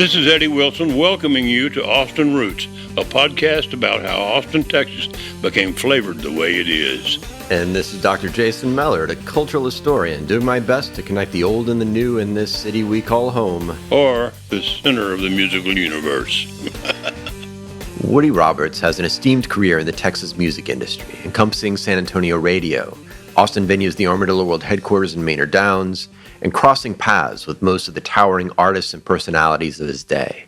This is Eddie Wilson welcoming you to Austin Roots, a podcast about how Austin, Texas became flavored the way it is. And this is Dr. Jason Mellard, a cultural historian, doing my best to connect the old and the new in this city we call home. Or the center of the musical universe. Woody Roberts has an esteemed career in the Texas music industry, encompassing San Antonio radio, Austin venues the Armadillo World Headquarters in Maynard Downs, and crossing paths with most of the towering artists and personalities of his day.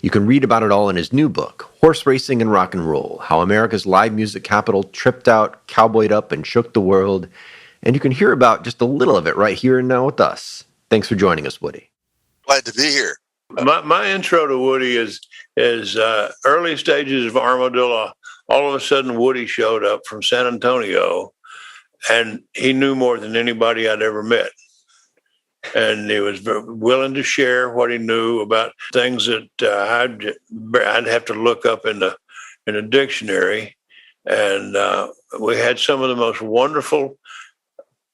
You can read about it all in his new book, Horse Racing and Rock and Roll, How America's Live Music Capital Tripped Out, Cowboyed Up, and Shook the World. And you can hear about just a little of it right here and now with us. Thanks for joining us, Woody. Glad to be here. My intro to Woody is early stages of Armadillo. All of a sudden, Woody showed up from San Antonio, and he knew more than anybody I'd ever met. And he was willing to share what he knew about things that I'd have to look up in a dictionary. And we had some of the most wonderful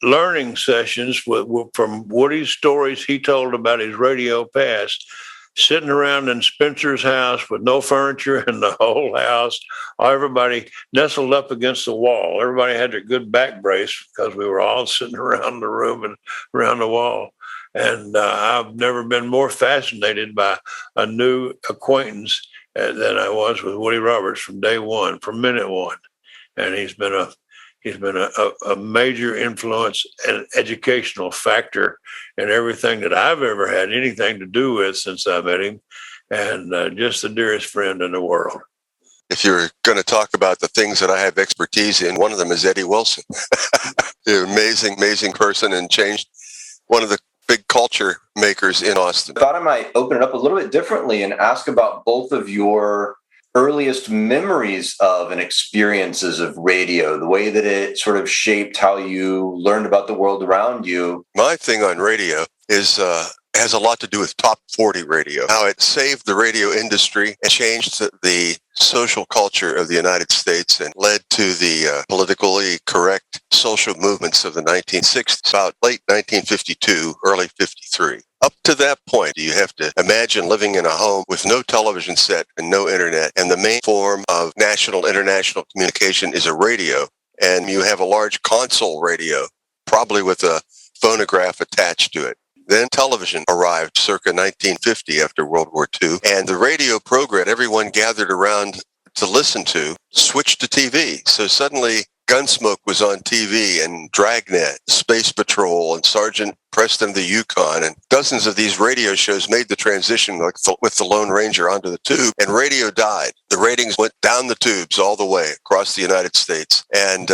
learning sessions from Woody's stories he told about his radio past, sitting around in Spencer's house with no furniture in the whole house, everybody nestled up against the wall. Everybody had their good back brace because we were all sitting around the room and around the wall. And I've never been more fascinated by a new acquaintance than I was with Woody Roberts from day one, from minute one. And he's been a major influence and educational factor in everything that I've ever had anything to do with since I met him, and just the dearest friend in the world. If you're going to talk about the things that I have expertise in, one of them is Eddie Wilson. An amazing person, and changed one of the big culture makers in Austin. I thought I might open it up a little bit differently and ask about both of your earliest memories of and experiences of radio, the way that it sort of shaped how you learned about the world around you. My thing on radio is has a lot to do with top 40 radio, how it saved the radio industry and changed the social culture of the United States and led to the politically correct social movements of the 1960s, about late 1952, early 53. Up to that point, you have to imagine living in a home with no television set and no internet, and the main form of national, international communication is a radio, and you have a large console radio, probably with a phonograph attached to it. Then television arrived circa 1950 after World War II, and the radio program everyone gathered around to listen to switched to TV. So suddenly Gunsmoke was on TV, and Dragnet, Space Patrol, and Sergeant Preston the Yukon, and dozens of these radio shows made the transition with the Lone Ranger onto the tube, and radio died. The ratings went down the tubes all the way across the United States, and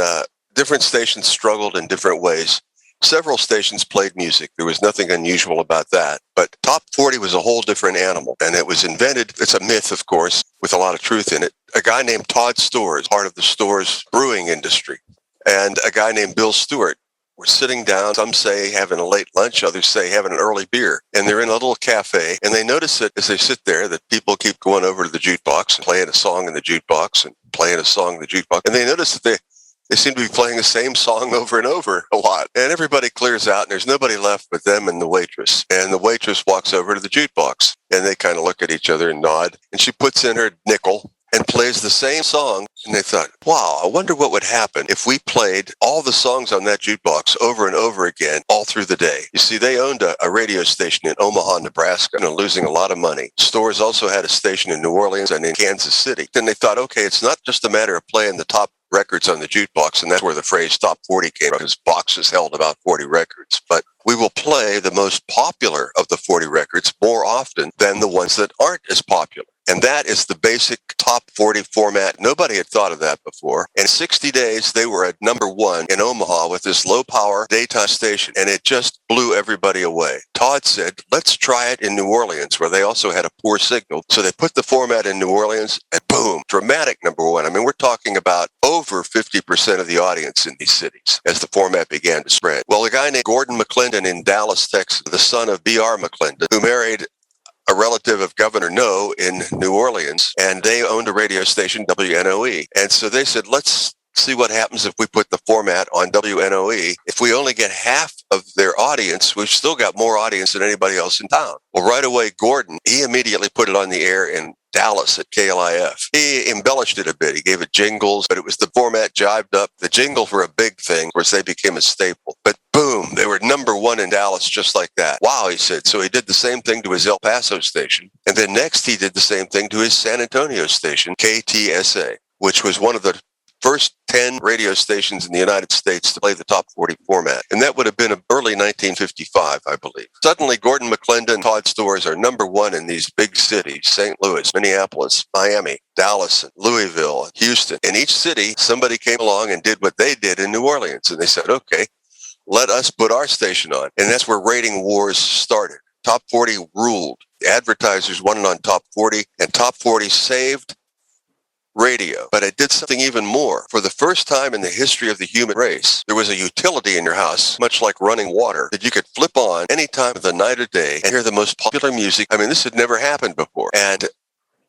different stations struggled in different ways. Several stations played music. There was nothing unusual about that. But Top 40 was a whole different animal. And it was invented, it's a myth, of course, with a lot of truth in it. A guy named Todd Storrs, part of the Storrs brewing industry, and a guy named Bill Stewart were sitting down, some say having a late lunch, others say having an early beer. And they're in a little cafe, and they notice that as they sit there, that people keep going over to the jukebox and playing a song in the jukebox and playing a song in the jukebox. And they notice that they seem to be playing the same song over and over a lot. And everybody clears out, and there's nobody left but them and the waitress. And the waitress walks over to the jukebox, and they kind of look at each other and nod. And she puts in her nickel and plays the same song. And they thought, wow, I wonder what would happen if we played all the songs on that jukebox over and over again all through the day. You see, they owned a radio station in Omaha, Nebraska, and losing a lot of money. Storrs also had a station in New Orleans and in Kansas City. Then they thought, okay, it's not just a matter of playing the top records on the jukebox, and that's where the phrase top 40 came from, because boxes held about 40 records. But we will play the most popular of the 40 records more often than the ones that aren't as popular. And that is the basic top 40 format. Nobody had thought of that before. In 60 days, they were at number one in Omaha with this low-power daytime station, and it just blew everybody away. Todd said, let's try it in New Orleans, where they also had a poor signal. So they put the format in New Orleans, and boom, dramatic number one. I mean, we're talking about over 50% of the audience in these cities as the format began to spread. Well, a guy named Gordon McLendon in Dallas, Texas, the son of B.R. McLendon, who married a relative of Governor No in New Orleans, and they owned a radio station, WNOE. And so they said, let's see what happens if we put the format on WNOE. If we only get half of their audience, we've still got more audience than anybody else in town. Well, right away, Gordon, he immediately put it on the air in Dallas at KLIF. He embellished it a bit. He gave it jingles, but it was the format jived up. The jingles were a big thing. Of course, they became a staple. But boom, they were number one in Dallas just like that. Wow, he said. So he did the same thing to his El Paso station. And then next he did the same thing to his San Antonio station, KTSA, which was one of the first 10 radio stations in the United States to play the top 40 format. And that would have been early 1955, I believe. Suddenly, Gordon McLendon, Todd Stores are number one in these big cities, St. Louis, Minneapolis, Miami, Dallas, Louisville, Houston. In each city, somebody came along and did what they did in New Orleans. And they said, okay, let us put our station on. And that's where rating wars started. Top 40 ruled. The advertisers wanted on top 40, and top 40 saved radio. But it did something even more. For the first time in the history of the human race, there was a utility in your house, much like running water, that you could flip on any time of the night or day and hear the most popular music. I mean, this had never happened before. And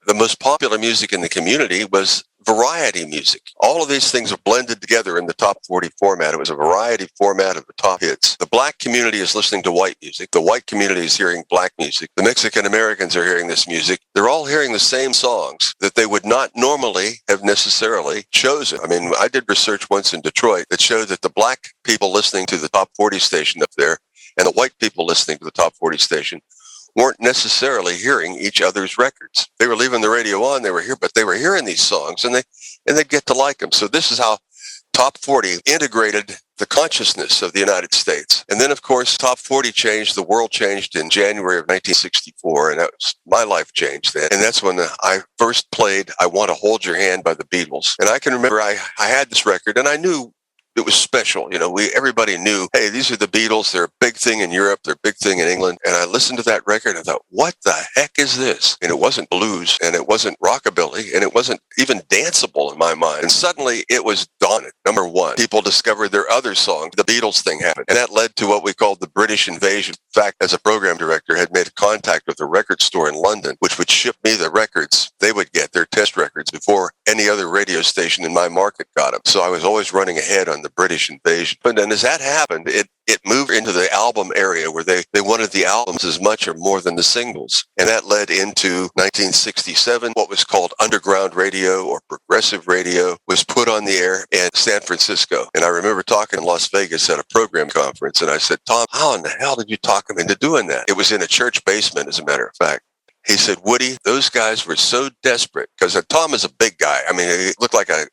the most popular music in the community was variety music. All of these things are blended together in the top 40 format. It was a variety format of the top hits. The black community is listening to white music. The white community is hearing black music. The Mexican Americans are hearing this music. They're all hearing the same songs that they would not normally have necessarily chosen. I mean, I did research once in Detroit that showed that the black people listening to the top 40 station up there and the white people listening to the top 40 station weren't necessarily hearing each other's records. They were leaving the radio on, they were here, but they were hearing these songs and they'd get to like them. So this is how Top 40 integrated the consciousness of the United States. And then, of course, Top 40 changed, the world changed in January of 1964, and that was, my life changed then. And that's when I first played I Want to Hold Your Hand by the Beatles. And I can remember I had this record, and I knew it was special. You know, everybody knew, hey, these are the Beatles. They're a big thing in Europe. They're a big thing in England. And I listened to that record and I thought, what the heck is this? And it wasn't blues and it wasn't rockabilly and it wasn't even danceable in my mind. And suddenly it was dawned. Number one, people discovered their other songs. The Beatles thing happened. And that led to what we called the British invasion. In fact, as a program director, had made contact with a record store in London, which would ship me the records. They would get their test records before any other radio station in my market got them. So I was always running ahead on the British invasion. But then as that happened, it moved into the album area where they wanted the albums as much or more than the singles. And that led into 1967. What was called underground radio or progressive radio was put on the air in San Francisco. And I remember talking in Las Vegas at a program conference. And I said, Tom, how in the hell did you talk him into doing that? It was in a church basement, as a matter of fact. He said, Woody, those guys were so desperate because Tom is a big guy. I mean, he looked like a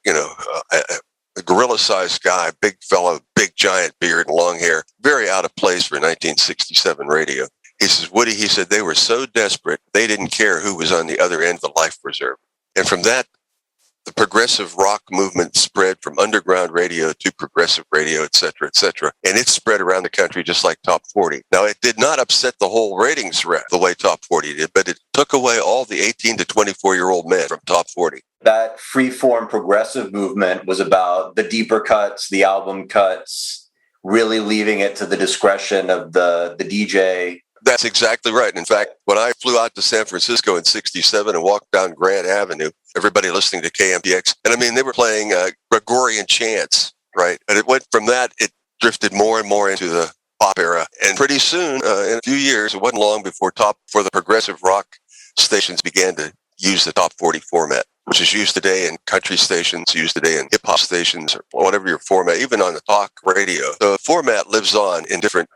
gorilla-sized guy, big fellow, big giant beard and long hair, very out of place for 1967 radio. He says, Woody, he said, they were so desperate, they didn't care who was on the other end of the life preserver. And from that, the progressive rock movement spread from underground radio to progressive radio, et cetera, and it spread around the country just like Top 40. Now, it did not upset the whole ratings the way Top 40 did, but it took away all the 18 to 24-year-old men from Top 40. That free-form progressive movement was about the deeper cuts, the album cuts, really leaving it to the discretion of the DJ. That's exactly right. In fact, when I flew out to San Francisco in 67 and walked down Grand Avenue, everybody listening to KMPX, and I mean, they were playing Gregorian chants, right? And it went from that, it drifted more and more into the pop era. And pretty soon, in a few years, it wasn't long before the progressive rock stations began to use the Top 40 format, which is used today in country stations, used today in hip-hop stations, or whatever your format, even on the talk radio. The format lives on in different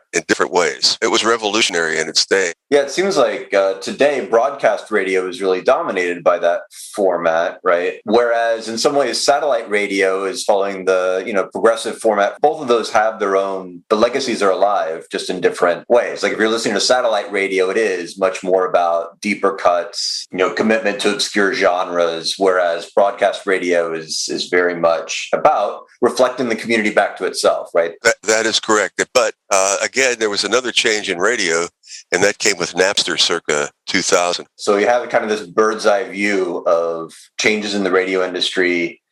ways. It was revolutionary in its day. Yeah, it seems like today broadcast radio is really dominated by that format, right? Whereas in some ways satellite radio is following the progressive format. Both of those have their own, the legacies are alive, just in different ways. Like if you're listening to satellite radio, it is much more about deeper cuts, commitment to obscure genres, whereas broadcast radio is very much about reflecting the community back to itself, right? That is correct. But again, there was another change in radio, and that came with Napster circa 2000. So you have kind of this bird's eye view of changes in the radio industry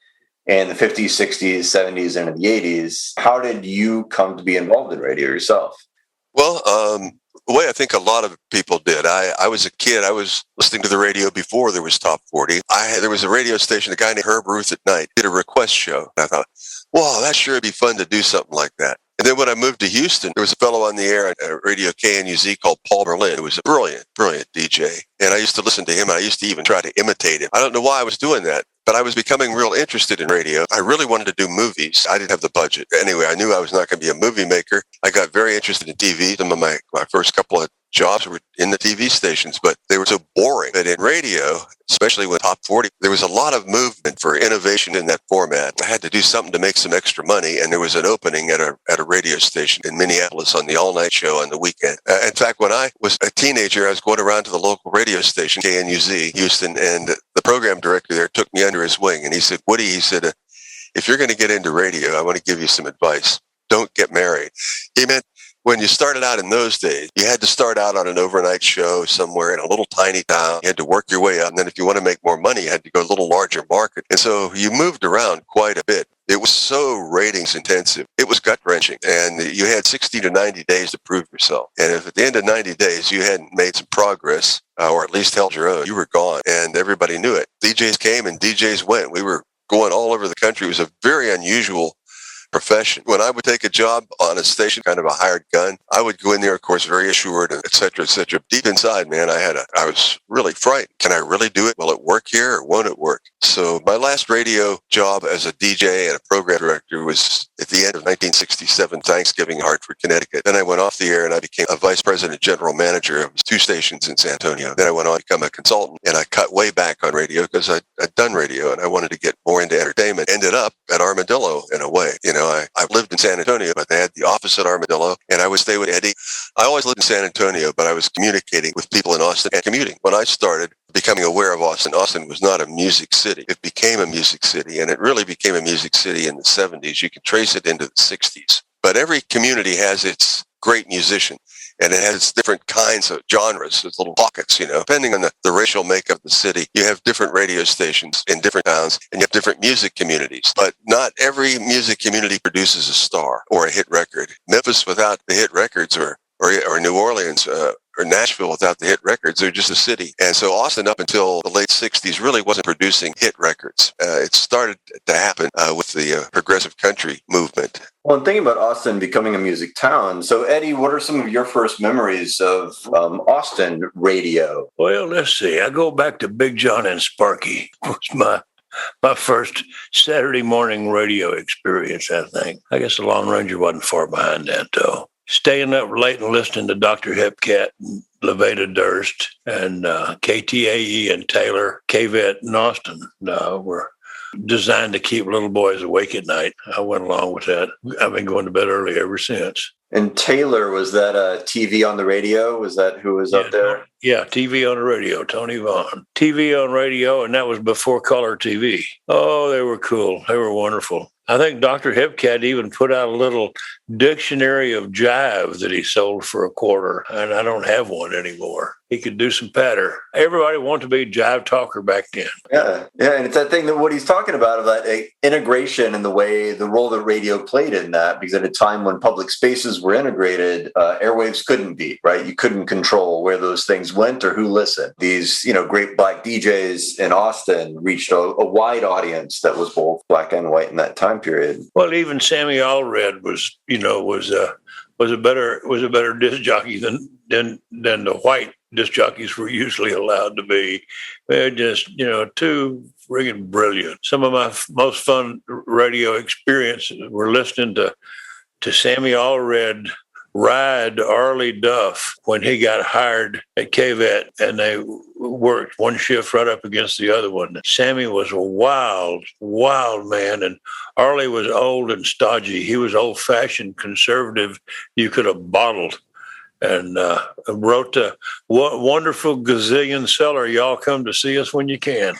in the 50s, 60s, 70s, and in the 80s. How did you come to be involved in radio yourself? Well, the way I think a lot of people did. I was a kid. I was listening to the radio before there was Top 40. There was a radio station, a guy named Herb Ruth at night, did a request show. And I thought, wow, that sure would be fun to do something like that. And then when I moved to Houston, there was a fellow on the air at Radio KNUZ called Paul Berlin, who was a brilliant, brilliant DJ. And I used to listen to him, and I used to even try to imitate him. I don't know why I was doing that, but I was becoming real interested in radio. I really wanted to do movies. I didn't have the budget. Anyway, I knew I was not going to be a movie maker. I got very interested in TV. Some of my first couple of jobs were in the TV stations, but they were so boring. But in radio, especially with Top 40, there was a lot of movement for innovation in that format. I had to do something to make some extra money, and there was an opening at a radio station in Minneapolis on the all-night show on the weekend. In fact, when I was a teenager, I was going around to the local radio station, KNUZ, Houston, and the program director there took me under his wing, and he said, Woody, he said, if you're going to get into radio, I want to give you some advice. Don't get married. He meant, when you started out in those days, you had to start out on an overnight show somewhere in a little tiny town. You had to work your way up. And then if you want to make more money, you had to go to a little larger market. And so you moved around quite a bit. It was so ratings intensive. It was gut wrenching. And you had 60 to 90 days to prove yourself. And if at the end of 90 days you hadn't made some progress, or at least held your own, you were gone. And everybody knew it. DJs came and DJs went. We were going all over the country. It was a very unusual profession. When I would take a job on a station, kind of a hired gun, I would go in there, of course, very assured, et cetera, et cetera. Deep inside, man, I was really frightened. Can I really do it? Will it work here or won't it work? So my last radio job as a DJ and a program director was at the end of 1967, Thanksgiving, Hartford, Connecticut. Then I went off the air and I became a vice president general manager of 2 stations in San Antonio. Then I went on to become a consultant, and I cut way back on radio because I'd done radio and I wanted to get more into entertainment. Ended up at Armadillo in a way. You know, I lived in San Antonio, but they had the office at Armadillo, and I would stay with Eddie. I always lived in San Antonio, but I was communicating with people in Austin and commuting. When I started becoming aware of Austin, Austin was not a music city. It became a music city, and it really became a music city in the 70s. You can trace it into the 60s. But every community has its great musician, and it has different kinds of genres, it's little pockets, you know. Depending on the racial makeup of the city, you have different radio stations in different towns, and you have different music communities. But not every music community produces a star or a hit record. Memphis without the hit records, or New Orleans, or Nashville without the hit records, they're just a city. And so Austin, up until the late 60s, really wasn't producing hit records. It started to happen with the progressive country movement. Well, and thinking about Austin becoming a music town, so Eddie, what are some of your first memories of Austin radio? Well, let's see. I go back to Big John and Sparky. It was my first Saturday morning radio experience, I think. I guess the Lone Ranger wasn't far behind that, though. Staying up late and listening to Dr. Hepcat and Levada Durst and KTAE and Taylor, KVET and Austin were designed to keep little boys awake at night. I went along with that. I've been going to bed early ever since. And Taylor, was that a TV on the radio? Was that who was up there? Yeah, TV on the radio, Tony Vaughn. TV on radio, and that was before color TV. Oh, they were cool. They were wonderful. I think Dr. Hepcat even put out a little dictionary of jive that he sold for $25, and I don't have one anymore. He could do some patter. Everybody wanted to be a jive talker back then. Yeah, and it's that thing that what he's talking about that integration and the role that radio played in that, because at a time when public spaces were integrated, airwaves couldn't be, right? You couldn't control where those things went or who listened. These, great black DJs in Austin reached a wide audience that was both black and white in that time period. Well, even Sammy Allred was a better disc jockey than the white disc jockeys were usually allowed to be. They're just, too friggin' brilliant. Some of my most fun radio experiences were listening to Sammy Allred ride Arlie Duff when he got hired at KVET, and they worked one shift right up against the other one. Sammy was a wild, wild man, and Arlie was old and stodgy. He was old-fashioned, conservative. You could have bottled. And wrote the wonderful gazillion seller, y'all come to see us when you can.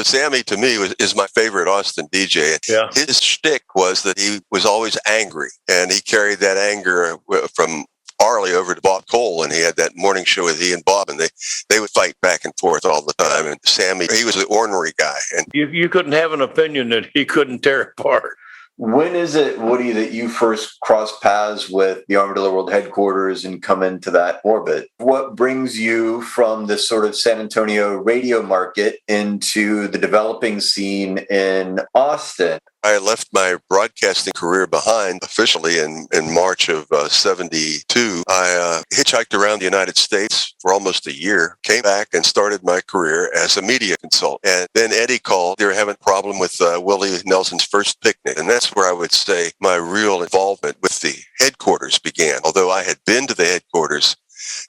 Sammy to me is my favorite Austin DJ. Yeah. His shtick was that he was always angry, and he carried that anger from Arlie over to Bob Cole, and he had that morning show with he and Bob, and they would fight back and forth all the time. And Sammy, he was the ornery guy. And you couldn't have an opinion that he couldn't tear apart. When is it, Woody, that you first cross paths with the Armadillo World Headquarters and come into that orbit? What brings you from this sort of San Antonio radio market into the developing scene in Austin? I left my broadcasting career behind officially in March of 72. I hitchhiked around the United States for almost a year, came back and started my career as a media consultant. And then Eddie called. They were having a problem with Willie Nelson's first picnic. And that's where I would say my real involvement with the headquarters began. Although I had been to the headquarters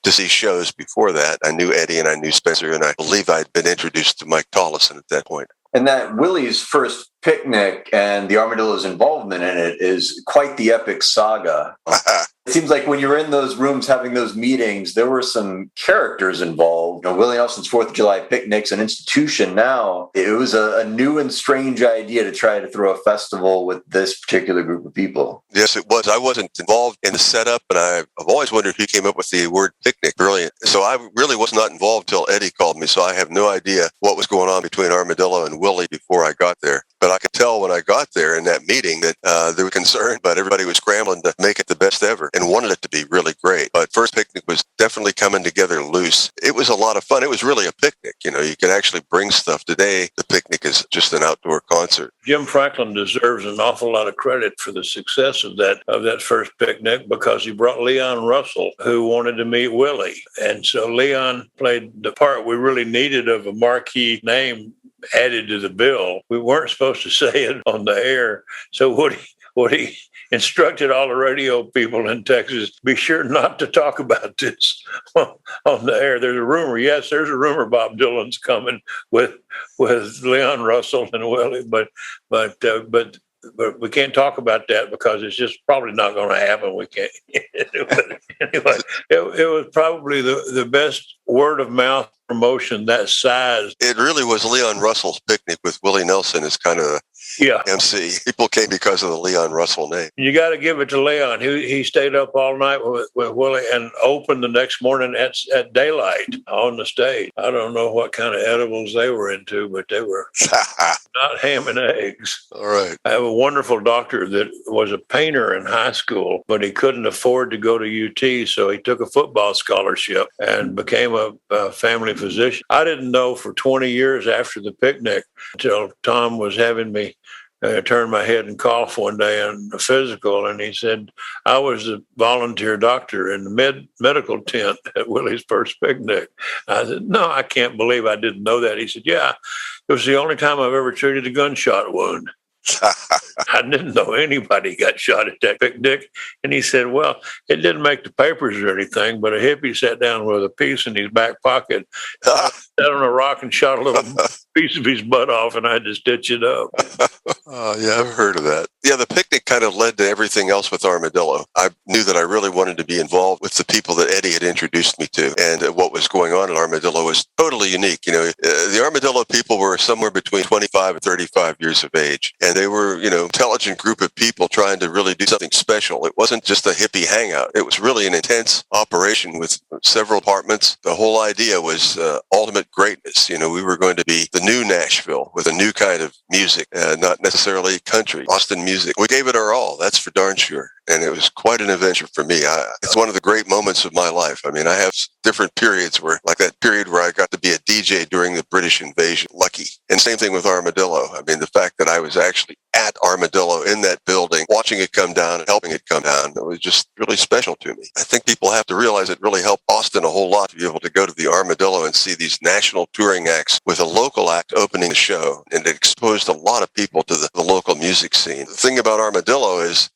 to see shows before that, I knew Eddie and I knew Spencer, and I believe I'd been introduced to Mike Tollison at that point. And that Willie's first picnic and the Armadillo's involvement in it is quite the epic saga. It seems like when you were in those rooms having those meetings, there were some characters involved. Willie Nelson's 4th of July picnic's an institution now. It was a new and strange idea to try to throw a festival with this particular group of people. Yes, it was. I wasn't involved in the setup, and I've always wondered who came up with the word picnic. Brilliant. So I really was not involved till Eddie called me, so I have no idea what was going on between Armadillo and Willie before I got there. But I could tell when I got there in that meeting that they were concerned, but everybody was scrambling to make it the best ever and wanted it to be really great. But first picnic was definitely coming together loose. It was a lot of fun. It was really a picnic. You could actually bring stuff. Today, the picnic is just an outdoor concert. Jim Franklin deserves an awful lot of credit for the success of that first picnic, because he brought Leon Russell, who wanted to meet Willie. And so Leon played the part we really needed of a marquee name added to the bill. We weren't supposed to say it on the air. So Woody instructed all the radio people in Texas, be sure not to talk about this on the air. There's a rumor. Yes, there's a rumor Bob Dylan's coming with Leon Russell and Willie, but we can't talk about that because it's just probably not going to happen. We can't. Anyway, it was probably the best word of mouth promotion that size. It really was Leon Russell's picnic with Willie Nelson as kind of the MC. People came because of the Leon Russell name. You got to give it to Leon. He stayed up all night with Willie and opened the next morning at daylight on the stage. I don't know what kind of edibles they were into, but they were not ham and eggs. All right. I have a wonderful doctor that was a painter in high school, but he couldn't afford to go to UT, so he took a football scholarship and became a family physician. I didn't know for 20 years after the picnic until Tom was having me turn my head and cough one day on a physical, and he said, I was a volunteer doctor in the medical tent at Willie's first picnic. I said, no, I can't believe I didn't know that. He said, yeah, it was the only time I've ever treated a gunshot wound. I didn't know anybody got shot at that picnic. And he said, well, it didn't make the papers or anything, but a hippie sat down with a piece in his back pocket, sat on a rock and shot a little piece of his butt off, and I had to stitch it up. Yeah, I've heard of that. Yeah, the picnic kind of led to everything else with Armadillo. I knew that I really wanted to be involved with the people that Eddie had introduced me to, and what was going on in Armadillo was totally unique. The Armadillo people were somewhere between 25 and 35 years of age, and they were, intelligent group of people trying to really do something special. It wasn't just a hippie hangout. It was really an intense operation with several departments. The whole idea was ultimate greatness. We were going to be the new Nashville with a new kind of music, not necessarily country, Austin music. We gave it our all, that's for darn sure. And it was quite an adventure for me. It's one of the great moments of my life. I mean, I have different periods like that period where I got to be a DJ during the British invasion. Lucky. And same thing with Armadillo. I mean, the fact that I was actually at Armadillo in that building, watching it come down and helping it come down, it was just really special to me. I think people have to realize it really helped Austin a whole lot to be able to go to the Armadillo and see these national touring acts with a local act opening the show. And it exposed a lot of people to the local music scene. The thing about Armadillo is,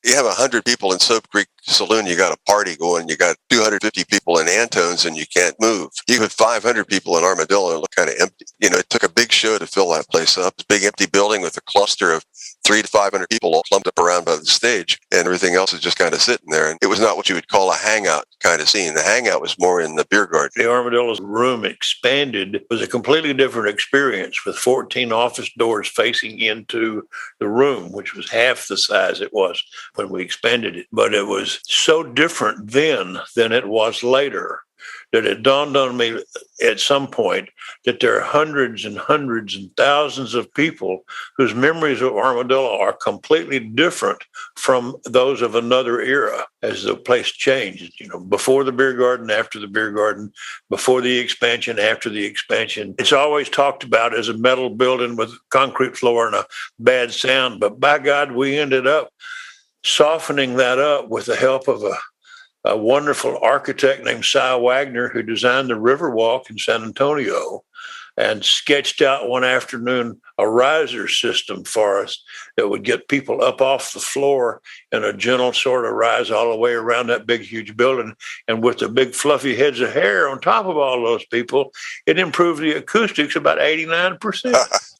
you have 100 people in Soap Creek Saloon, you got a party going, you got 250 people in Antone's and you can't move. You have 500 people in Armadillo and look kind of empty. It took a big show to fill that place up. It's a big empty building with a cluster of 300 to 500 people all clumped up around by the stage, and everything else is just kind of sitting there. And it was not what you would call a hangout kind of scene. The hangout was more in the beer garden. The Armadillo's room expanded. It was a completely different experience with 14 office doors facing into the room, which was half the size it was when we expanded it. But it was so different then than it was later. that it dawned on me at some point that there are hundreds and hundreds and thousands of people whose memories of Armadillo are completely different from those of another era as the place changed, before the beer garden, after the beer garden, before the expansion, after the expansion. It's always talked about as a metal building with concrete floor and a bad sound, but by God, we ended up softening that up with the help of a wonderful architect named Cy Wagner, who designed the Riverwalk in San Antonio and sketched out one afternoon a riser system for us that would get people up off the floor in a gentle sort of rise all the way around that big, huge building. And with the big fluffy heads of hair on top of all those people, it improved the acoustics about 89%.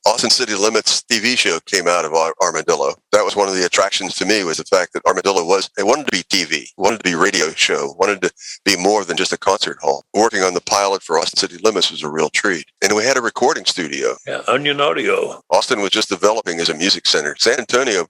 Austin City Limits TV show came out of Armadillo. That was one of the attractions to me, was the fact that Armadillo it wanted to be TV, it wanted to be a radio show, wanted to be more than just a concert hall. Working on the pilot for Austin City Limits was a real treat. And we had a recording studio. Yeah, Onion Audio. Austin was just developing as a music center. San Antonio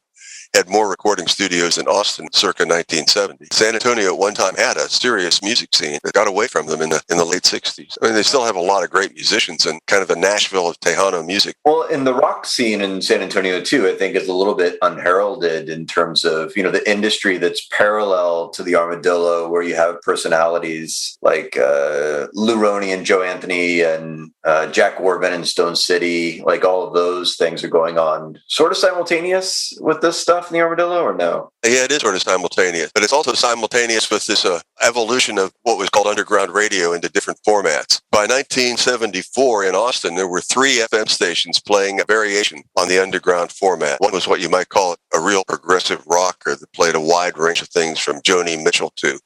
had more recording studios than Austin circa 1970. San Antonio at one time had a serious music scene that got away from them in the late 60s. I mean, they still have a lot of great musicians and kind of the Nashville of Tejano music. Well, in the rock scene in San Antonio, too, I think is a little bit unheralded in terms of, the industry that's parallel to the Armadillo, where you have personalities like Lou Roney and Joe Anthony and Jack Warburton and Stone City. Like, all of those things are going on sort of simultaneous with this stuff in the Armadillo, or no? Yeah, it is sort of simultaneous, but it's also simultaneous with this evolution of what was called underground radio into different formats. By 1974 in Austin, there were 3 FM stations playing a variation on the underground format. One was what you might call a real progressive rocker that played a wide range of things from Joni Mitchell to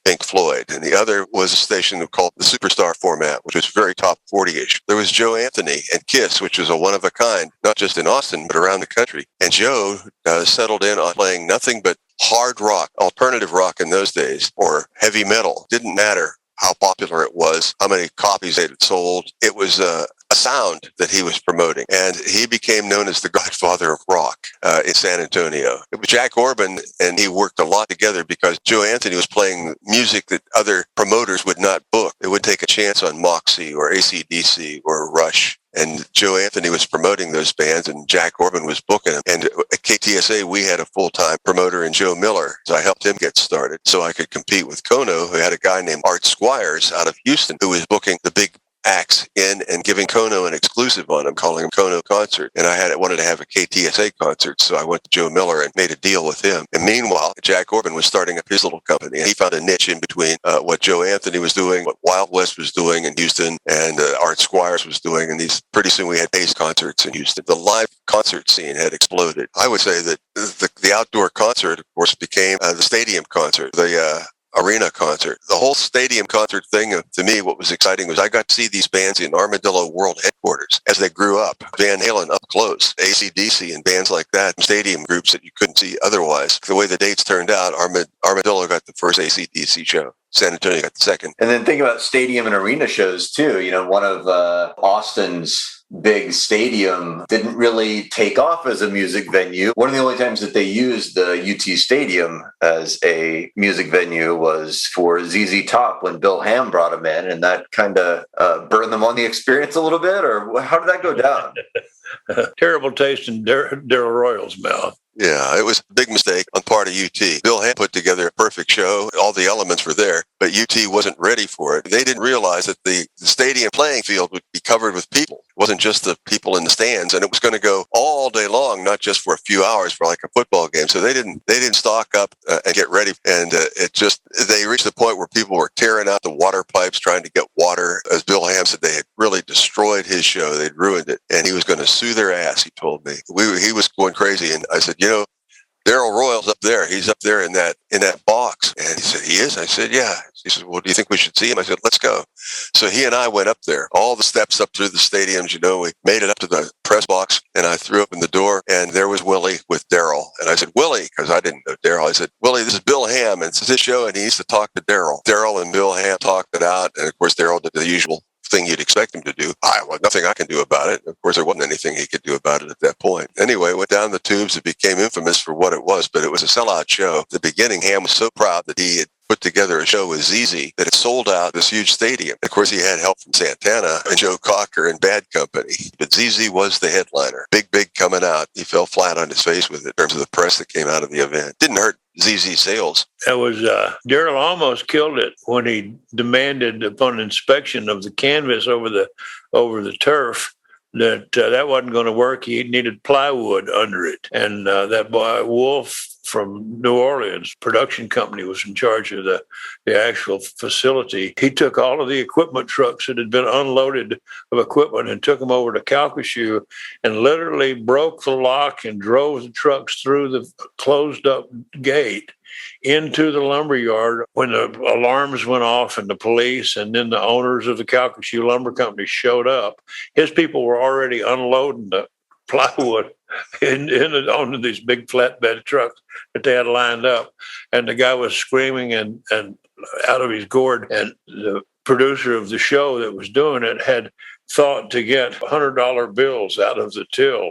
Pink Floyd. And the other was a station called the Superstar format, which was very top 40-ish. There was Joe Anthony and Kiss, which was a one-of-a-kind, not just in Austin, but around the country. And Joe settled in on playing nothing but hard rock, alternative rock in those days, or heavy metal. Didn't matter how popular it was, how many copies it had sold. It was a sound that he was promoting. And he became known as the godfather of rock in San Antonio. It was Jack Orban, and he worked a lot together because Joe Anthony was playing music that other promoters would not book. They would take a chance on Moxie or AC/DC or Rush. And Joe Anthony was promoting those bands, and Jack Orban was booking them. And at KTSA, we had a full-time promoter in Joe Miller. So I helped him get started so I could compete with Kono, who had a guy named Art Squires out of Houston, who was booking the big acts in and giving Kono an exclusive on them, calling him Kono Concert. And I wanted to have a KTSA concert, so I went to Joe Miller and made a deal with him. And meanwhile, Jack Orban was starting up his little company, and he found a niche in between what Joe Anthony was doing, what Wild West was doing in Houston, and Art Squires was doing. And pretty soon we had bass concerts in Houston. The live concert scene had exploded. I would say that the outdoor concert, of course, became the stadium concert, the arena concert. The whole stadium concert thing, to me, what was exciting was I got to see these bands in Armadillo World Headquarters as they grew up. Van Halen up close, AC/DC and bands like that, stadium groups that you couldn't see otherwise. The way the dates turned out, Armadillo got the first AC/DC show. San Antonio got the second. And then think about stadium and arena shows, too. One of Austin's big stadium didn't really take off as a music venue. One of the only times that they used the UT Stadium as a music venue was for ZZ Top when Bill Ham brought them in, and that kind of burned them on the experience a little bit, or how did that go down? Terrible taste in Daryl Royal's mouth. Yeah, it was a big mistake on part of UT. Bill Ham put together a perfect show. All the elements were there, but UT wasn't ready for it. They didn't realize that the stadium playing field would be covered with people. It wasn't just the people in the stands, and it was going to go all day long, not just for a few hours for like a football game. So they didn't stock up and get ready. And they reached the point where people were tearing out the water pipes trying to get water. As Bill Ham said, they had really destroyed his show. They'd ruined it, and he was going to sue their ass. He told me he was going crazy, and I said, Daryl Royal's up there. He's up there in that box. And he said, he is? I said, yeah. He said, well, do you think we should see him? I said, let's go. So he and I went up there, all the steps up through the stadiums, we made it up to the press box, and I threw open the door, and there was Willie with Daryl. And I said, Willie, because I didn't know Daryl. I said, Willie, this is Bill Ham, and it's his show, and he needs to talk to Daryl. Daryl and Bill Ham talked it out, and of course, Daryl did the usual thing you'd expect him to do. Nothing I can do about it. Of course, there wasn't anything he could do about it at that point. Anyway, went down the tubes. It became infamous for what it was, but it was a sellout show. At the beginning, Ham was so proud that he had put together a show with ZZ that had sold out this huge stadium. Of course, he had help from Santana and Joe Cocker and Bad Company, but ZZ was the headliner. Big coming out. He fell flat on his face with it in terms of the press that came out of the event. Didn't hurt ZZ sales. It was Daryl almost killed it when he demanded upon inspection of the canvas over the turf that wasn't going to work. He needed plywood under it, and that boy Wolf from New Orleans production company was in charge of the actual facility. He took all of the equipment trucks that had been unloaded of equipment and took them over to Calcasieu and literally broke the lock and drove the trucks through the closed up gate into the lumber yard. When the alarms went off and the police and then the owners of the Calcasieu Lumber Company showed up, his people were already unloading the plywood onto these big flatbed trucks that they had lined up. And the guy was screaming and out of his gourd. And the producer of the show that was doing it had thought to get $100 bills out of the till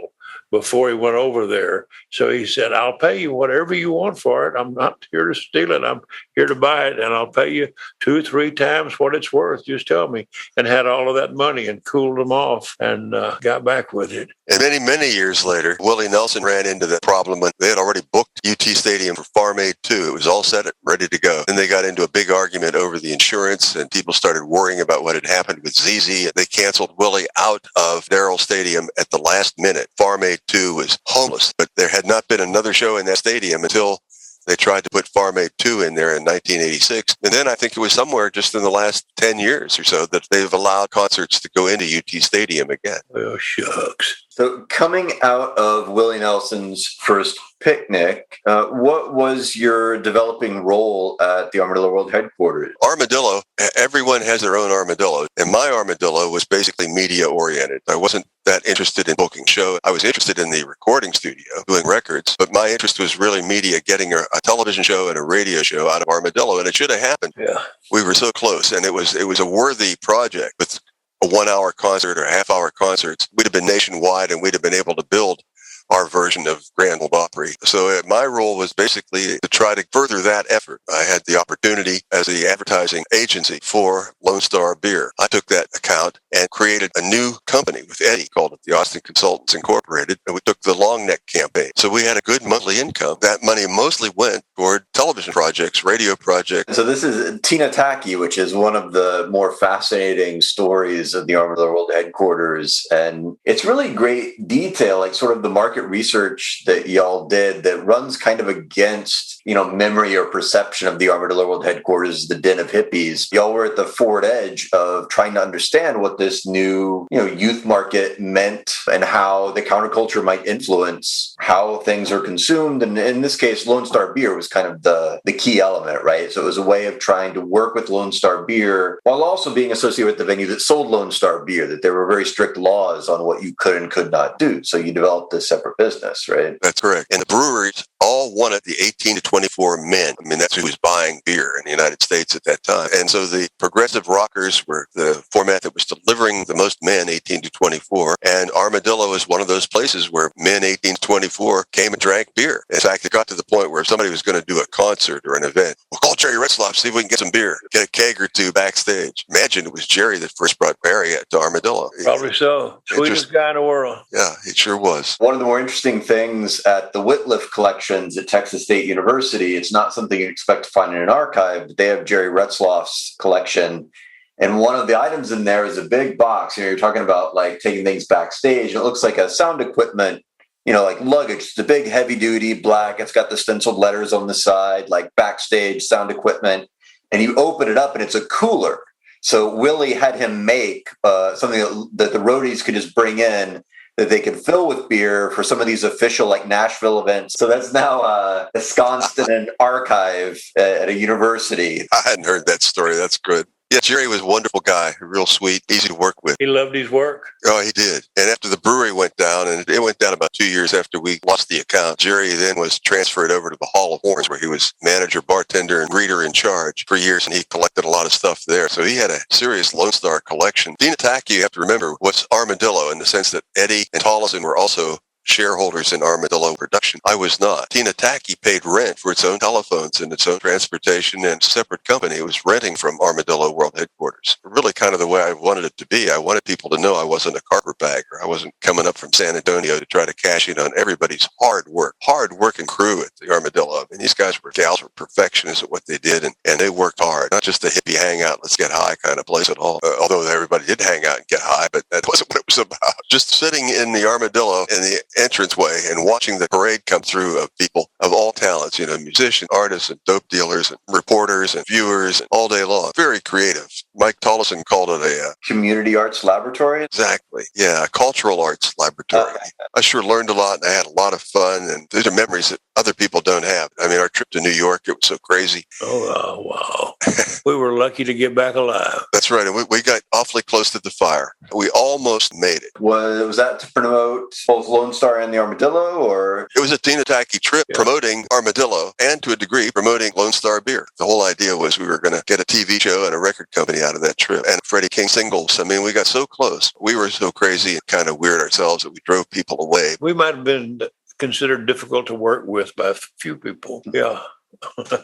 before he went over there. So he said, I'll pay you whatever you want for it. I'm not here to steal it. I'm here to buy it. And I'll pay you 2-3 times what it's worth. Just tell me. And had all of that money and cooled them off and got back with it. And many years later, Willie Nelson ran into that problem when they had already booked UT Stadium for Farm Aid 2. It was all set, ready to go. Then they got into a big argument over the insurance, and people started worrying about what had happened with ZZ. They canceled Willie out of Darrell Stadium at the last minute. Farm Aid 2 was homeless, but there had not been another show in that stadium until they tried to put Farm Aid 2 in there in 1986. And then I think it was somewhere just in the last 10 years or so that they've allowed concerts to go into UT Stadium again. Oh, shucks. So coming out of Willie Nelson's first picnic, what was your developing role at the Armadillo World Headquarters? Armadillo, everyone has their own armadillo. And my armadillo was basically media oriented. I wasn't that interested in booking shows. I was interested in the recording studio, doing records, but my interest was really media, getting a television show and a radio show out of Armadillo, and it should have happened. Yeah. We were so close, and it was a worthy project with a 1-hour concert or half-hour concerts. We'd have been nationwide, and we'd have been able to build our version of Grand Ole Opry. So my role was basically to try to further that effort. I had the opportunity as the advertising agency for Lone Star Beer. I took that account and created a new company with Eddie, called it the Austin Consultants Incorporated, and we took the long neck campaign. So we had a good monthly income. That money mostly went toward television projects, radio projects. So this is Tina Tacky, which is one of the more fascinating stories of the Armadillo World Headquarters. And it's really great detail, like sort of the market research that y'all did that runs kind of against, memory or perception of the Armadillo World Headquarters, the den of hippies. Y'all were at the forward edge of trying to understand what this new, youth market meant and how the counterculture might influence how things are consumed. And in this case, Lone Star Beer was kind of the key element, right? So it was a way of trying to work with Lone Star Beer while also being associated with the venue that sold Lone Star Beer, that there were very strict laws on what you could and could not do. So you developed this separate business, right? That's correct. And the breweries all wanted the 18 to 24 men. I mean, that's who was buying beer in the United States at that time. And so the progressive rockers were the format that was delivering the most men, 18 to 24. And Armadillo is one of those places where men 18 to 24 came and drank beer. In fact, it got to the point where if somebody was going to do a concert or an event, we'll call Jerry Retzloff, see if we can get some beer, get a keg or two backstage. Imagine it was Jerry that first brought Barry to Armadillo. Probably so. Sweetest guy in the world. Yeah, it sure was. One of the more interesting things at the Whitliff collections at Texas State University, it's not something you'd expect to find in an archive, but they have Jerry Retzloff's collection. And one of the items in there is a big box. You're talking about like taking things backstage. And it looks like a sound equipment, like luggage. It's a big heavy duty black. It's got the stenciled letters on the side, like backstage sound equipment. And you open it up and it's a cooler. So Willie had him make something that the roadies could just bring in that they could fill with beer for some of these official like Nashville events. So that's now ensconced in an archive at a university. I hadn't heard that story. That's good. Yeah, Jerry was a wonderful guy, real sweet, easy to work with. He loved his work. Oh, he did. And after the brewery went down, and it went down about 2 years after we lost the account, Jerry then was transferred over to the Hall of Horns, where he was manager, bartender, and greeter in charge for years, and he collected a lot of stuff there. So he had a serious Lone Star collection. Tina Tacky, you have to remember, was Armadillo in the sense that Eddie and Tollison were also shareholders in Armadillo production. I was not. Tacky paid rent for its own telephones and its own transportation and separate company. It was renting from Armadillo World Headquarters. Really kind of the way I wanted it to be. I wanted people to know I wasn't a carpetbagger. I wasn't coming up from San Antonio to try to cash in on everybody's hard working crew at the Armadillo. I mean, these guys were gals were perfectionists at what they did, and they worked hard. Not just a hippie hangout, let's get high kind of place at all. Although everybody did hang out and get high, but that wasn't what it was about. Just sitting in the Armadillo in the entranceway and watching the parade come through of people of all talents, musicians, artists, and dope dealers, and reporters, and viewers, and all day long. Very creative. Mike Tollison called it a community arts laboratory. Exactly. Yeah, a cultural arts laboratory. I sure learned a lot, and I had a lot of fun, and these are memories that other people don't have. I mean, our trip to New York, it was so crazy. Oh, wow. We were lucky to get back alive. That's right. And we got awfully close to the fire. We almost made it. Was that to promote both Lone Star and the Armadillo, or? It was a Tacky trip promoting Armadillo and, to a degree, promoting Lone Star beer. The whole idea was we were going to get a TV show and a record company out of that trip. And Freddie King singles. I mean, we got so close. We were so crazy and kind of weird ourselves that we drove people away. We might have been considered difficult to work with by a few people. Yeah. Kind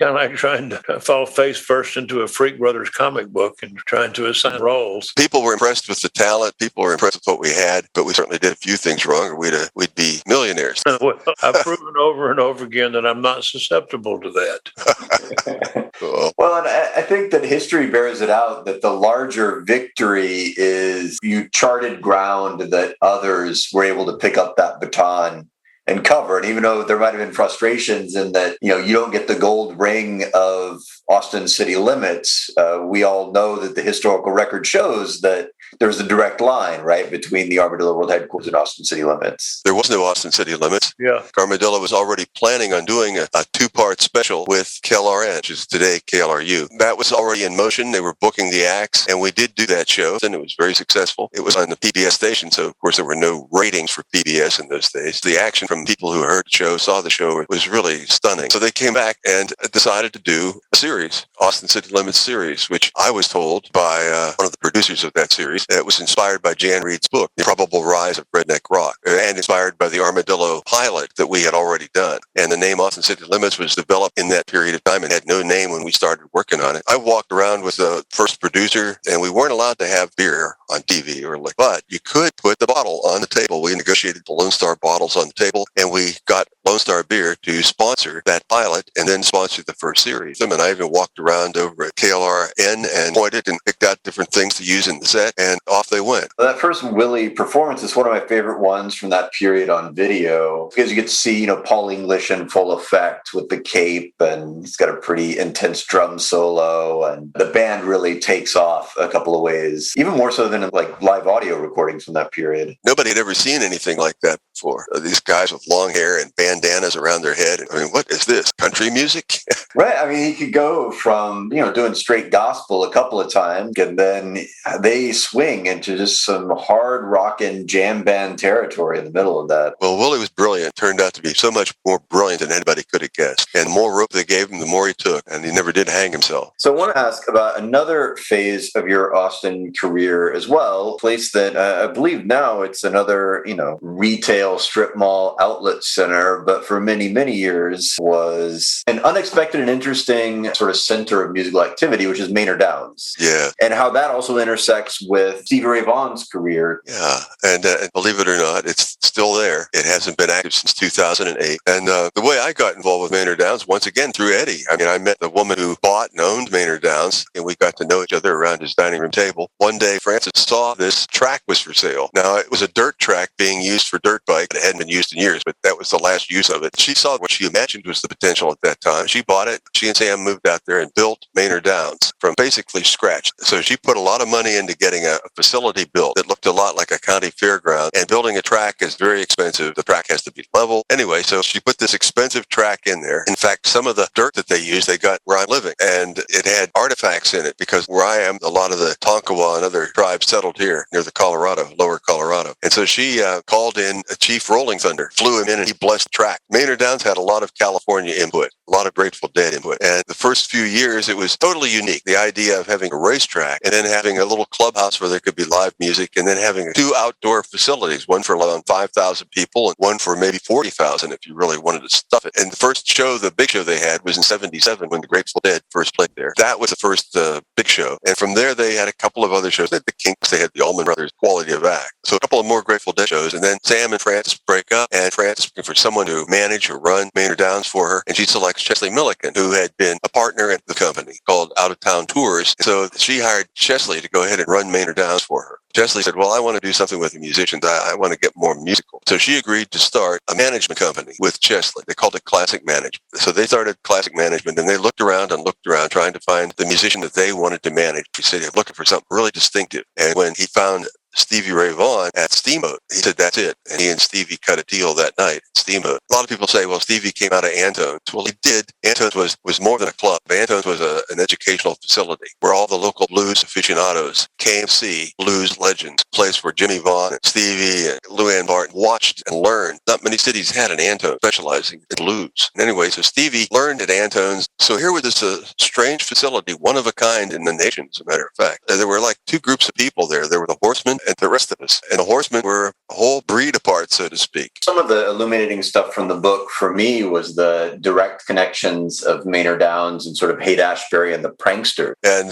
of like trying to fall face first into a Freak Brothers comic book and trying to assign roles. People were impressed with the talent. People were impressed with what we had, but we certainly did a few things wrong, or we'd be millionaires. Well, I've proven over and over again that I'm not susceptible to that. Well, and I think that history bears it out that the larger victory is you charted ground that others were able to pick up that baton and cover. And even though there might have been frustrations in that, you don't get the gold ring of Austin City Limits, we all know that the historical record shows that there's a direct line, right, between the Armadillo World Headquarters and Austin City Limits. There was no Austin City Limits. Yeah. Armadillo was already planning on doing a two-part special with KLRN, which is today KLRU. That was already in motion. They were booking the acts, and we did do that show, and it was very successful. It was on the PBS station, so of course there were no ratings for PBS in those days. The action from people who heard the show, saw the show, was really stunning. So they came back and decided to do a series, Austin City Limits series, which I was told by one of the producers of that series. It was inspired by Jan Reed's book, The Probable Rise of Redneck Rock, and inspired by the Armadillo pilot that we had already done. And the name Austin City Limits was developed in that period of time and had no name when we started working on it. I walked around with the first producer, and we weren't allowed to have beer on TV or liquor, but you could put the bottle on the table. We negotiated the Lone Star bottles on the table, and we got Lone Star Beer to sponsor that pilot and then sponsor the first series. And I even walked around over at KLRN and pointed and picked out different things to use in the set, and off they went. That first Willie performance is one of my favorite ones from that period on video, because you get to see, Paul English in full effect with the cape, and he's got a pretty intense drum solo, and the band really takes off a couple of ways, even more so than in live audio recordings from that period. Nobody had ever seen anything like that before. These guys with long hair and bandanas around their head. I mean, what is this? Country music? Right. I mean, he could go from, doing straight gospel a couple of times, and then they swing into just some hard rockin' jam band territory in the middle of that. Well, Willie was brilliant. Turned out to be so much more brilliant than anybody could have guessed. And the more rope they gave him, the more he took. And he never did hang himself. So I want to ask about another phase of your Austin career as well, a place that I believe now it's another, retail strip mall outlet center, but for many, many years was an unexpected and interesting sort of center of musical activity, which is Maynard Downs. Yeah. And how that also intersects with Stevie Ray Vaughan's career. Yeah. And believe it or not, it's still there. It hasn't been active since 2008. And the way I got involved with Maynard Downs, once again, through Eddie. I mean, I met the woman who bought and owned Maynard Downs, and we got to know each other around his dining room table. One day, Francis saw this track was for sale. Now, it was a dirt track being used for dirt bike. It hadn't been used in years, but that was the last use of it. She saw what she imagined was the potential at that time. She bought it. She and Sam moved out there and built Maynard Downs from basically scratch. So she put a lot of money into getting a facility built that looked a lot like a county fairground. And building a track is very expensive. The track has to be level. Anyway, so she put this expensive track in there. In fact, some of the dirt that they used, they got where I'm living. And it had artifacts in it because where I am, a lot of the Tonkawa and other tribes settled here near the Colorado, lower Colorado. And so she called in Chief Rolling Thunder, flew him in, and he blessed the track. Maynard Downs had a lot of California input, a lot of Grateful Dead input. And the first first few years, it was totally unique. The idea of having a racetrack and then having a little clubhouse where there could be live music and then having 2 outdoor facilities, one for around 5,000 people and one for maybe 40,000 if you really wanted to stuff it. And the first show, the big show they had was in 77 when the Grateful Dead first played there. That was the first big show. And from there, they had a couple of other shows. They had the Kinks, they had the Allman Brothers, Quality of Act. So a couple of more Grateful Dead shows. And then Sam and Frances break up, and Frances looking for someone to manage or run Maynard Downs for her. And she selects Chesley Milliken, who had been a partner at the company called Out of Town Tours. So she hired Chesley to go ahead and run Maynard Downs for her. Chesley said, well, I want to do something with the musicians. I want to get more musical. So she agreed to start a management company with Chesley. They called it Classic Management. So they started Classic Management, and they looked around trying to find the musician that they wanted to manage. He said, looking for something really distinctive. And when he found Stevie Ray Vaughan at Steamboat, he said, that's it. And he and Stevie cut a deal that night at Steamboat. A lot of people say, well, Stevie came out of Antone's. Well, he did. Antone's was more than a club. Antone's was an educational facility where all the local blues aficionados, KMC, blues legends, a place where Jimmy Vaughan and Stevie and Lou Ann Barton watched and learned. Not many cities had an Antone specializing in blues. And anyway, so Stevie learned at Antone's. So here was this strange facility, one of a kind in the nation, as a matter of fact. There were like 2 groups of people there. There were the Horsemen and the rest of us. And the Horsemen were a whole breed apart, so to speak. Some of the illuminating stuff from the book for me was the direct connections of Maynard Downs and sort of Haight-Ashbury and the prankster. And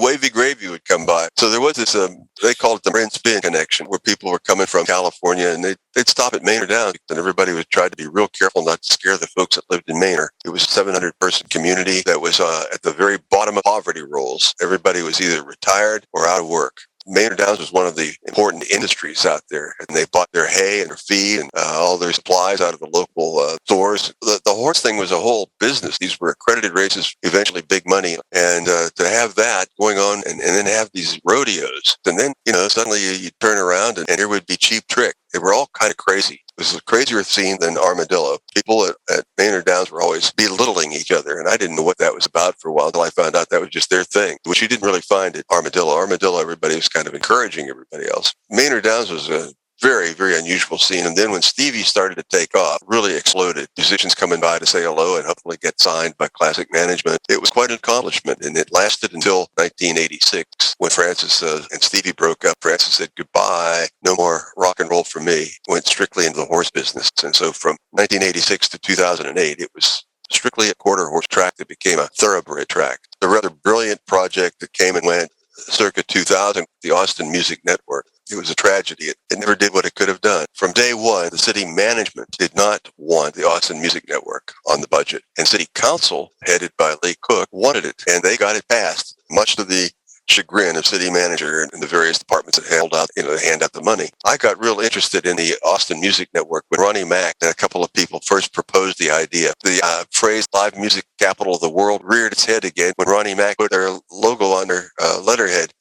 Wavy Gravy would come by. So there was this, they called it the Prince Bin connection, where people were coming from California and they'd stop at Maynard Downs, and everybody would try to be real careful not to scare the folks that lived in Maynard. It was a 700-person community that was at the very bottom of poverty rolls. Everybody was either retired or out of work. Maynard Downs was one of the important industries out there, and they bought their hay and their feed and all their supplies out of the local stores. The horse thing was a whole business. These were accredited races, eventually big money, and to have that going on and then have these rodeos, and then, suddenly you turn around and here would be Cheap Trick. They were all kind of crazy. It was a crazier scene than Armadillo. People at Maynard Downs were always belittling each other, and I didn't know what that was about for a while until I found out that was just their thing, which you didn't really find at Armadillo. Armadillo, everybody was kind of encouraging everybody else. Maynard Downs was a very, very unusual scene. And then when Stevie started to take off, really exploded. Musicians coming by to say hello and hopefully get signed by Classic Management. It was quite an accomplishment, and it lasted until 1986 when Frances and Stevie broke up. Frances said goodbye, no more rock and roll for me, went strictly into the horse business. And so from 1986 to 2008, it was strictly a quarter horse track that became a thoroughbred track. A rather brilliant project that came and went circa 2000, the Austin Music Network. It was a tragedy. It never did what it could have done. From day one, the city management did not want the Austin Music Network on the budget. And city council, headed by Lee Cook, wanted it. And they got it passed, much to the chagrin of city manager and the various departments that held out, hand out the money. I got real interested in the Austin Music Network when Ronnie Mack and a couple of people first proposed the idea. The phrase live music capital of the world reared its head again when Ronnie Mack put their logo on their letterhead.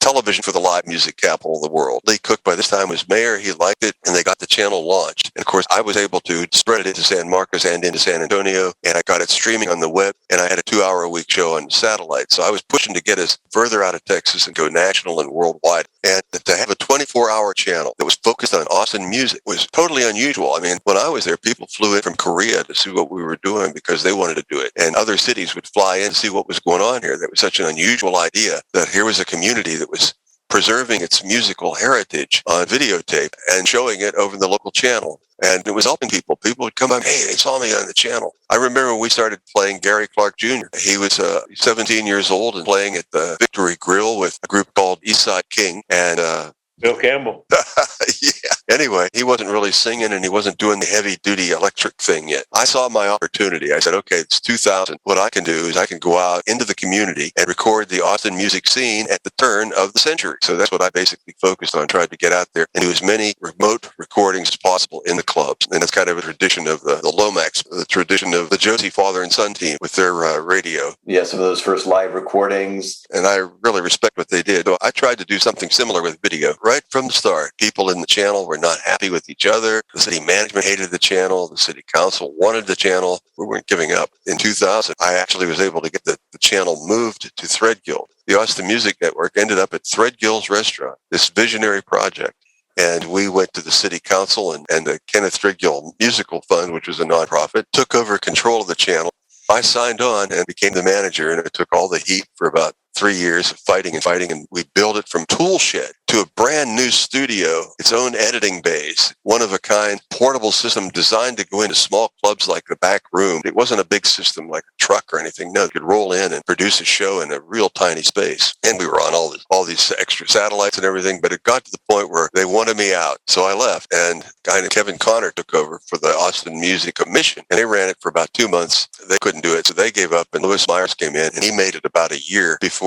Television for the live music capital of the world. Lee Cook, by this time, was mayor. He liked it, and they got the channel launched. And of course, I was able to spread it into San Marcos and into San Antonio, and I got it streaming on the web, and I had a 2-hour-a-week show on satellite. So I was pushing to get us further out of Texas and go national and worldwide. And to have a 24-hour channel that was focused on Austin music was totally unusual. I mean, when I was there, people flew in from Korea to see what we were doing because they wanted to do it. And other cities would fly in to see what was going on here. That was such an unusual idea that here was a community that was preserving its musical heritage on videotape and showing it over the local channel. And it was helping people. People would come up, hey, they saw me on the channel. I remember when we started playing Gary Clark Jr. He was 17 years old and playing at the Victory Grill with a group called Eastside King. And Bill Campbell. Yeah. Anyway, he wasn't really singing and he wasn't doing the heavy-duty electric thing yet. I saw my opportunity. I said, okay, it's 2000. What I can do is I can go out into the community and record the Austin music scene at the turn of the century. So that's what I basically focused on, trying to get out there and do as many remote recordings as possible in the clubs. And that's kind of a tradition of the Lomax, the tradition of the Josie father and son team with their radio. Yeah, some of those first live recordings. And I really respect what they did. So I tried to do something similar with video right from the start. People in the channel were not happy with each other. The city management hated the channel. The city council wanted the channel. We weren't giving up. In 2000, I actually was able to get the channel moved to Threadgill. The Austin Music Network ended up at Threadgill's restaurant, this visionary project. And we went to the city council and the Kenneth Threadgill Musical Fund, which was a nonprofit, took over control of the channel. I signed on and became the manager, and it took all the heat for about 3 years of fighting, and we built it from tool shed to a brand new studio, its own editing bays, one of a kind portable system designed to go into small clubs like the back room. It wasn't a big system like a truck or anything. No, you could roll in and produce a show in a real tiny space. And we were on all these extra satellites and everything, but it got to the point where they wanted me out. So I left, and a guy named Kevin Connor took over for the Austin Music Commission, and they ran it for about 2 months. They couldn't do it, so they gave up, and Louis Myers came in, and he made it about a year before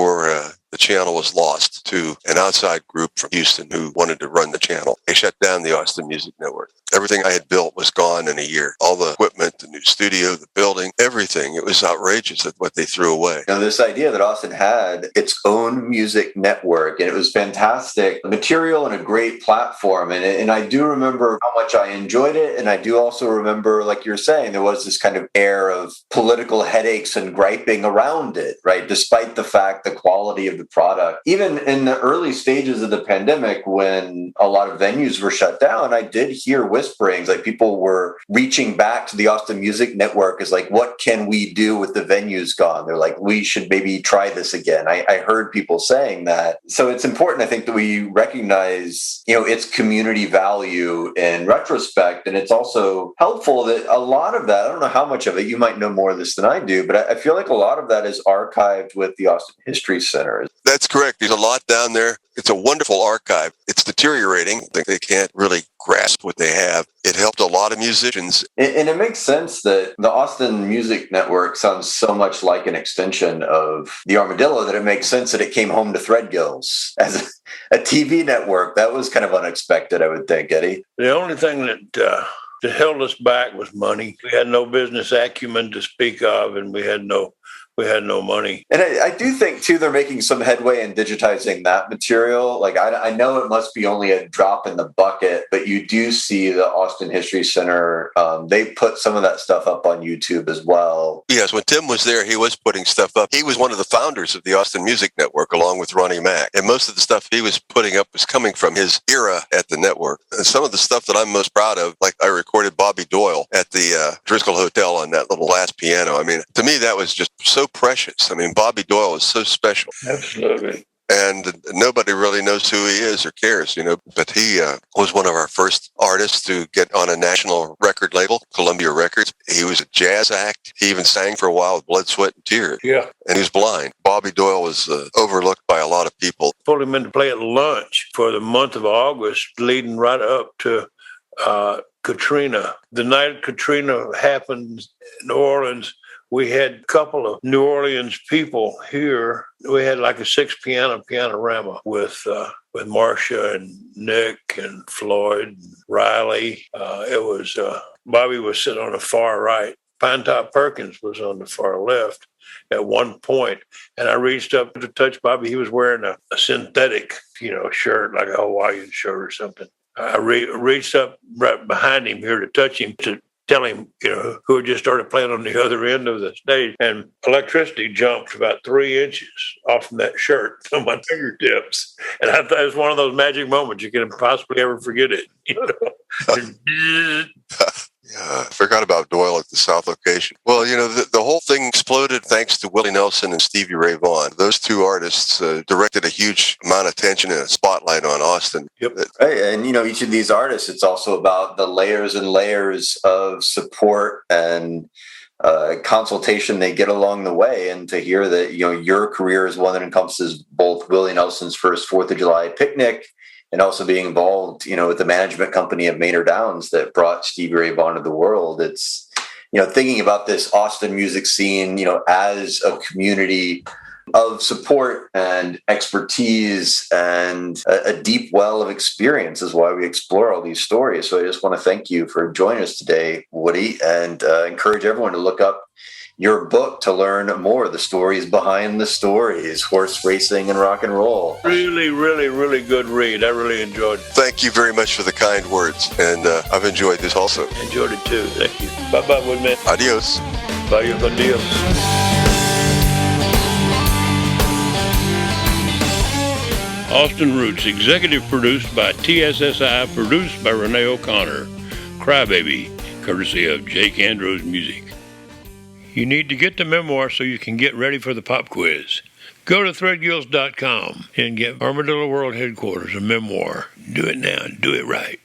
the channel was lost to an outside group from Houston who wanted to run the channel. They shut down the Austin Music Network. Everything I had built was gone in a year. All the equipment, the new studio, the building, everything. It was outrageous at what they threw away. Now, this idea that Austin had its own music network, and it was fantastic material and a great platform. And I do remember how much I enjoyed it. And I do also remember, like you're saying, there was this kind of air of political headaches and griping around it, right? Despite the fact the quality of the product. Even in the early stages of the pandemic, when a lot of venues were shut down, I did hear whisperings, like people were reaching back to the Austin Music Network as like, what can we do with the venues gone? They're like, we should maybe try this again. I heard people saying that. So it's important, I think, that we recognize, its community value in retrospect. And it's also helpful that a lot of that, I don't know how much of it, you might know more of this than I do, but I feel like a lot of that is archived with the Austin History Center. That's correct. There's a lot down there. It's a wonderful archive. It's deteriorating. I think they can't really grasp what they have. It helped a lot of musicians. And it makes sense that the Austin Music Network sounds so much like an extension of the Armadillo that it makes sense that it came home to Threadgills as a TV network. That was kind of unexpected, I would think, Eddie. The only thing that held us back was money. We had no business acumen to speak of, and we had no money. And I do think, too, they're making some headway in digitizing that material. Like, I know it must be only a drop in the bucket, but you do see the Austin History Center. They put some of that stuff up on YouTube as well. Yes, when Tim was there, he was putting stuff up. He was one of the founders of the Austin Music Network, along with Ronnie Mack. And most of the stuff he was putting up was coming from his era at the network. And some of the stuff that I'm most proud of, like I recorded Bobby Doyle at the Driscoll Hotel on that little last piano. I mean, to me, that was just so precious. I mean, Bobby Doyle is so special. Absolutely. And nobody really knows who he is or cares, but he was one of our first artists to get on a national record label, Columbia Records. He was a jazz act. He even sang for a while with Blood, Sweat, and Tears. Yeah. And he was blind. Bobby Doyle was overlooked by a lot of people. Pulled him in to play at lunch for the month of August, leading right up to Katrina. The night Katrina happened in New Orleans, we had a couple of New Orleans people here. We had like a 6-piano pianorama with Marcia and Nick and Floyd and Riley. It was Bobby was sitting on the far right. Pinetop Perkins was on the far left at one point, and I reached up to touch Bobby. He was wearing a synthetic, shirt, like a Hawaiian shirt or something. I reached up right behind him here to touch him, to tell him, who had just started playing on the other end of the stage. And electricity jumped about 3 inches off from that shirt from my fingertips. And I thought it was one of those magic moments. You can possibly ever forget it. Yeah, I forgot about Doyle at the South location. Well, the whole thing exploded thanks to Willie Nelson and Stevie Ray Vaughan. Those two artists directed a huge amount of attention and a spotlight on Austin. Yep. Right. And, each of these artists, it's also about the layers and layers of support and consultation they get along the way. And to hear that, your career is one that encompasses both Willie Nelson's first 4th of July picnic and also being involved, with the management company of Maynard Downs that brought Stevie Ray Vaughan to the world. It's, thinking about this Austin music scene, as a community of support and expertise and a deep well of experience is why we explore all these stories. So I just want to thank you for joining us today, Woody, and encourage everyone to look up your book to learn more of the stories behind the stories, horse racing and rock and roll. Really, really, really good read. I really enjoyed it. Thank you very much for the kind words. And I've enjoyed this also. Enjoyed it too. Thank you. Bye-bye, Woodman. Adios. Bye, adios. Austin Roots, executive produced by TSSI, produced by Renee O'Connor. Crybaby, courtesy of Jake Andrews Music. You need to get the memoir so you can get ready for the pop quiz. Go to threadgills.com and get Armadillo World Headquarters, a memoir. Do it now. Do it right.